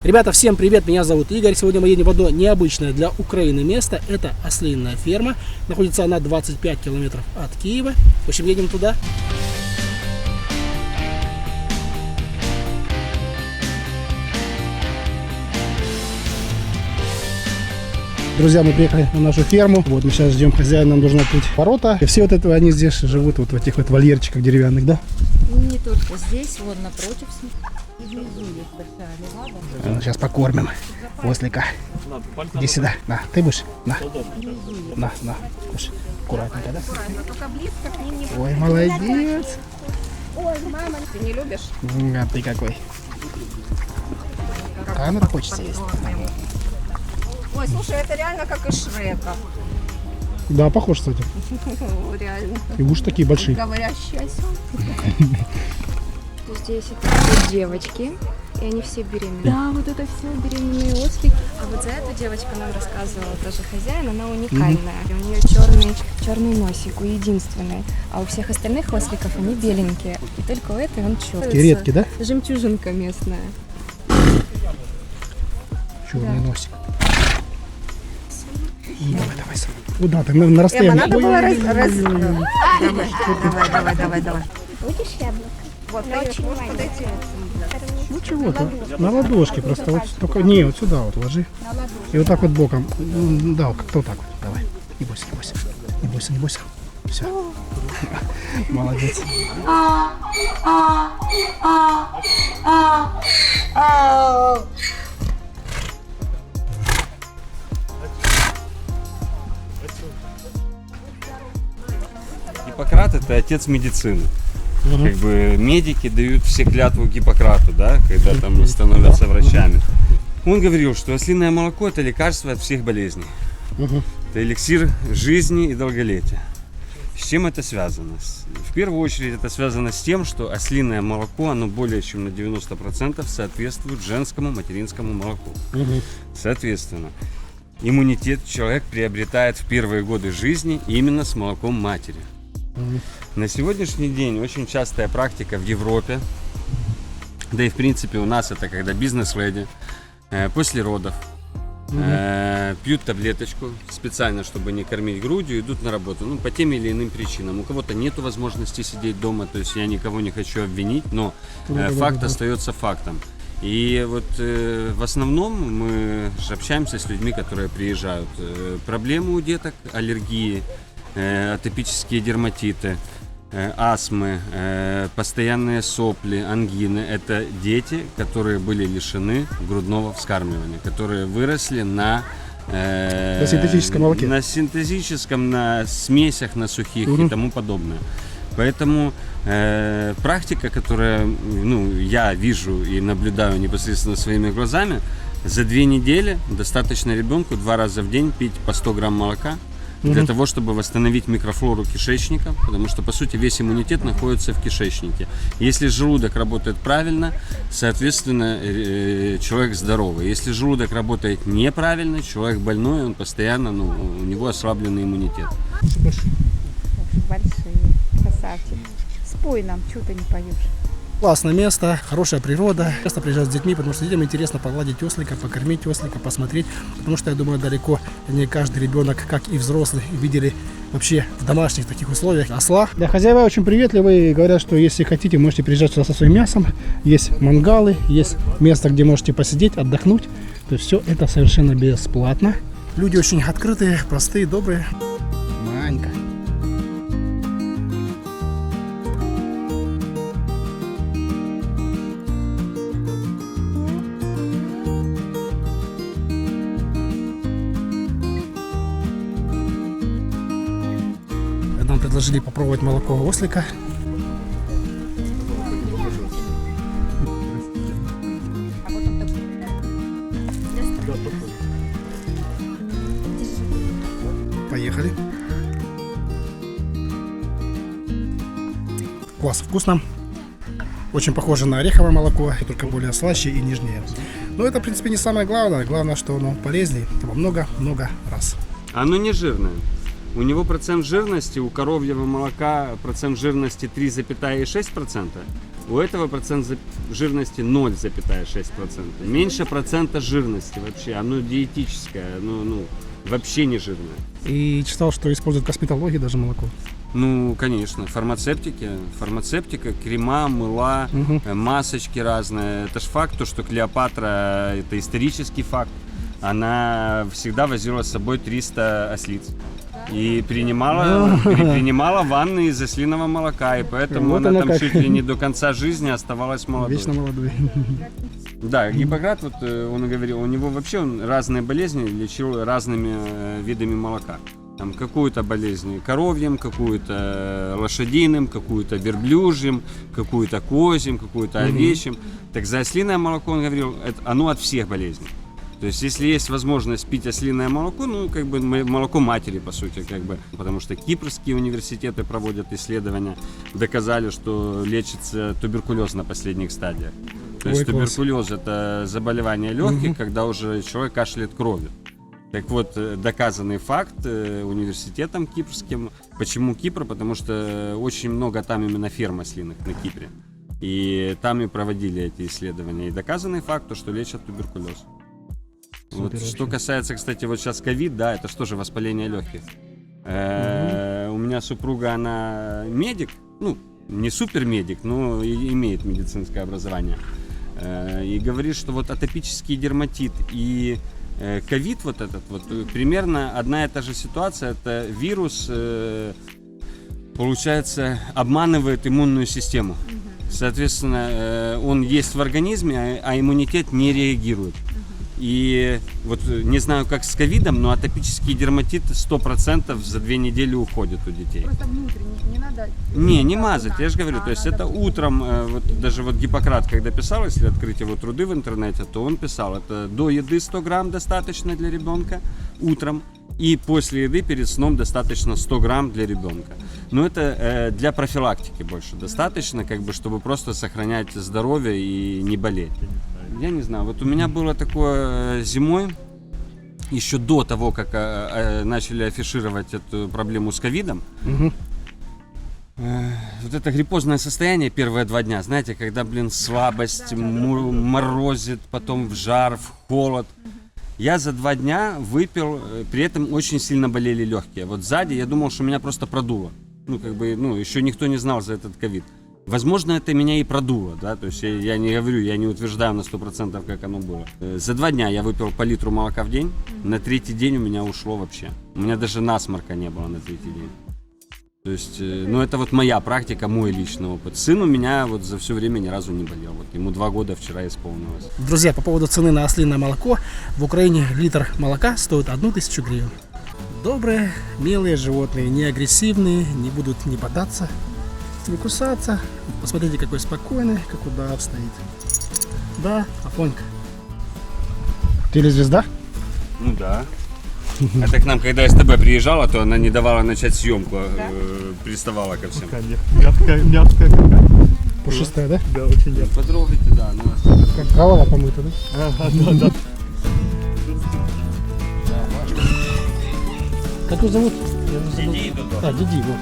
Ребята, всем привет, меня зовут Игорь. Сегодня мы едем в одно необычное для Украины место. Это ослиная ферма. Находится она 25 километров от Киева. В общем, едем туда. Друзья, мы приехали на нашу ферму. Вот мы сейчас ждем хозяина, нам нужно открыть ворота. И все вот это они здесь живут, вот в этих вот вольерчиках деревянных, да? Не только здесь, вот напротив. Внизу есть большая левада. Сейчас покормим ослика. Иди сюда. На, ты будешь? На. На, кушай. Аккуратненько, да? Только близко к ним не Ой, молодец. Ой, мама, ты не любишь? А ты какой? Камера хочется есть. Ой, слушай, это реально как из Шрека. Да, похож, кстати. Реально. И уши такие большие. Говорящий осел. Здесь это девочки, и они все беременные. Да, вот это все беременные ослики. А вот за эту девочку нам рассказывала тоже хозяин, она уникальная. У нее черный носик, у единственной. А у всех остальных осликов они беленькие. И только у этой он черный. Такие редкие, да? Жемчужинка местная. Черный носик. Давай, сам. Куда ты? На расстоянии. Надо было Давай. Будешь яблоко? Вот, очень вот маленькое. подойти. Ну чего ты? На ладошке просто. Вот только не, вот сюда вот ложи. И вот так вот боком. Да, как-то вот так вот. Давай. Не бойся. Не бойся. Все. Молодец. Гиппократ – это отец медицины. Как бы медики дают все клятву Гиппократу, да, когда там становятся врачами. Он говорил, что ослиное молоко – это лекарство от всех болезней. Это эликсир жизни и долголетия. С чем это связано? В первую очередь это связано с тем, что ослиное молоко, оно более чем на 90% соответствует женскому материнскому молоку. Соответственно, иммунитет человек приобретает в первые годы жизни именно с молоком матери. На сегодняшний день очень частая практика в Европе, да и в принципе у нас это когда бизнес-леди после родов пьют таблеточку специально, чтобы не кормить грудью, идут на работу, ну, по тем или иным причинам. У кого-то нет возможности сидеть дома, то есть я никого не хочу обвинить, но факт остается фактом. И вот в основном мы же общаемся с людьми, которые приезжают. Проблемы у деток, аллергии, атопические дерматиты, астмы, постоянные сопли, ангины. Это дети, которые были лишены грудного вскармливания, которые выросли на синтетическом молоке. На синтетическом, на смесях, на сухих и тому подобное. Поэтому практика, которую я вижу и наблюдаю непосредственно своими глазами, за 2 недели достаточно ребенку 2 раза в день пить по 100 грамм молока, для того, чтобы восстановить микрофлору кишечника, потому что, по сути, весь иммунитет находится в кишечнике. Если желудок работает правильно, соответственно, человек здоровый. Если желудок работает неправильно, человек больной, он постоянно, у него ослабленный иммунитет. Большие, красавчик. Спой нам, что ты не поешь? Классное место, хорошая природа. Часто приезжают с детьми, потому что детям интересно погладить ослика, покормить ослика, посмотреть. Потому что, я думаю, далеко не каждый ребенок, как и взрослый, видели вообще в домашних таких условиях осла. Да, хозяева очень приветливые, говорят, что если хотите, можете приезжать сюда со своим мясом. Есть мангалы, есть место, где можете посидеть, отдохнуть. То есть все это совершенно бесплатно. Люди очень открытые, простые, добрые. Манька. Нам предложили попробовать молоко ослика. Поехали. Класс, вкусно. Очень похоже на ореховое молоко, только более слаще и нежнее. Но это, в принципе, не самое главное. Главное, что оно полезнее во много-много раз. Оно не жирное. У него процент жирности, у коровьего молока процент жирности 3,6%, У этого процент жирности 0,6%. Меньше процента жирности вообще. Оно диетическое, вообще не жирное. И читал, что используют в косметологии даже молоко. Ну, конечно, фармацевтика, крема, мыла, масочки разные. Это ж факт, то, что Клеопатра, это исторический факт. Она всегда возила с собой 300 ослиц. И принимала ванны из ослиного молока, и поэтому Вот она оно там как. чуть ли не до конца жизни оставалась молодой. Вечно молодой. Да, Гиппократ, вот он говорил, у него вообще он разные болезни лечил разными видами молока. Там какую-то болезнь коровьим, какую-то лошадиным, какую-то верблюжьим, какую-то козьим, какую-то овечьим. Так за ослиное молоко он говорил, оно от всех болезней. То есть, если есть возможность пить ослиное молоко, молоко матери, по сути, потому что кипрские университеты проводят исследования, доказали, что лечится туберкулез на последних стадиях. То есть, туберкулез – это заболевание легких, когда уже человек кашляет кровью. Так вот, доказанный факт университетом кипрским. Почему Кипр? Потому что очень много там именно ферм ослиных на Кипре. И там и проводили эти исследования. И доказанный факт, что лечат туберкулез. Вот, что касается, кстати, вот сейчас ковид, да, это что же воспаление легких. У меня супруга, она медик, не супермедик, но имеет медицинское образование. И говорит, что вот атопический дерматит и ковид вот этот вот примерно одна и та же ситуация. Это вирус, получается, обманывает иммунную систему. Соответственно, он есть в организме, а иммунитет не реагирует. И вот не знаю, как с ковидом, но атопический дерматит 100% за 2 недели уходит у детей. Просто внутренне, не надо... Не мазать, я же говорю, то есть это утром, даже вот Гиппократ, когда писал, если открыть его труды в интернете, то он писал, это до еды 100 грамм достаточно для ребенка утром, и после еды перед сном достаточно 100 грамм для ребенка. Но это для профилактики больше достаточно, чтобы просто сохранять здоровье и не болеть. Я не знаю, вот у меня было такое зимой, еще до того, как начали афишировать эту проблему с ковидом. Вот это гриппозное состояние первые 2 дня, знаете, когда, слабость, морозит, потом в жар, в холод. Я за 2 дня выпил, при этом очень сильно болели легкие. Вот сзади я думал, что меня просто продуло. Еще никто не знал за этот ковид. Возможно, это меня и продуло, да, то есть я не говорю, я не утверждаю на 100%, как оно было. За 2 дня я выпил по литру молока в день, на 3-й день у меня ушло вообще. У меня даже насморка не было на 3-й день. То есть, это вот моя практика, мой личный опыт. Сын у меня вот за все время ни разу не болел, вот ему 2 года вчера исполнилось. Друзья, по поводу цены на ослиное молоко, в Украине литр молока стоит 1000 гривен. Добрые, милые животные, не агрессивные, не будут не бодаться, не кусаться. Посмотрите, какой спокойный, как удав стоит. Да, Афонька. Телезвезда? Ну да. Это к нам, когда СТБ приезжала, то она не давала начать съемку, приставала ко всем. Мягкая какая. Пушистая, да? Да, очень мягкая. Потрогайте, да. Как голова помыта, да? Да. Как его зовут? Диди, да. Диди, вот.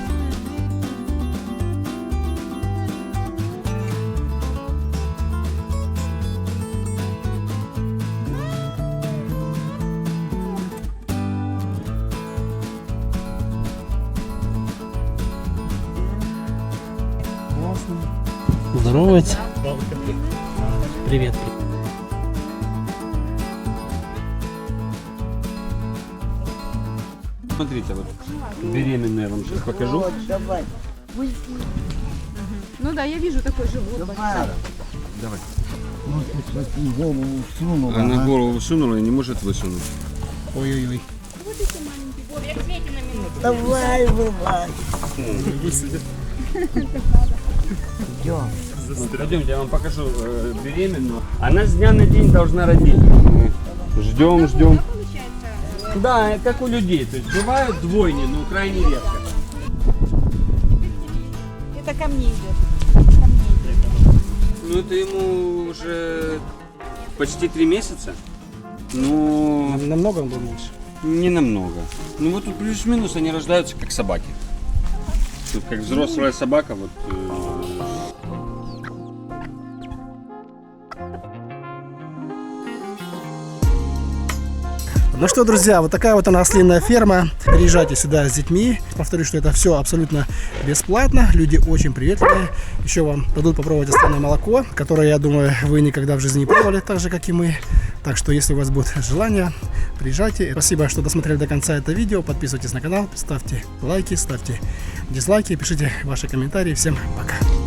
Здоровается. Привет. Смотрите, вот беременная, я вам сейчас покажу. Ну да, я вижу такой живот. Давай. Голову сунула. Она голову сунула и не может высунуть. Ой-ой-ой. Давай, вылазь. Пойдемте, я вам покажу беременную. Она с дня на день должна родить. Мы ждем. Да, как у людей. То есть бывают двойни, но крайне редко. Это ко мне идет. Ну это ему уже почти 3 месяца. Ну, Намного он был меньше. не намного. Ну вот тут плюс-минус они рождаются как собаки. Тут как взрослая собака, вот Ну что, друзья, вот такая вот она ослиная ферма. Приезжайте сюда с детьми. Повторюсь, что это все абсолютно бесплатно. Люди очень приветливые. Еще вам дадут попробовать ослиное молоко, которое, я думаю, вы никогда в жизни не пробовали, так же, как и мы. Так что, если у вас будет желание, приезжайте. Спасибо, что досмотрели до конца это видео. Подписывайтесь на канал, ставьте лайки, ставьте дизлайки, пишите ваши комментарии. Всем пока.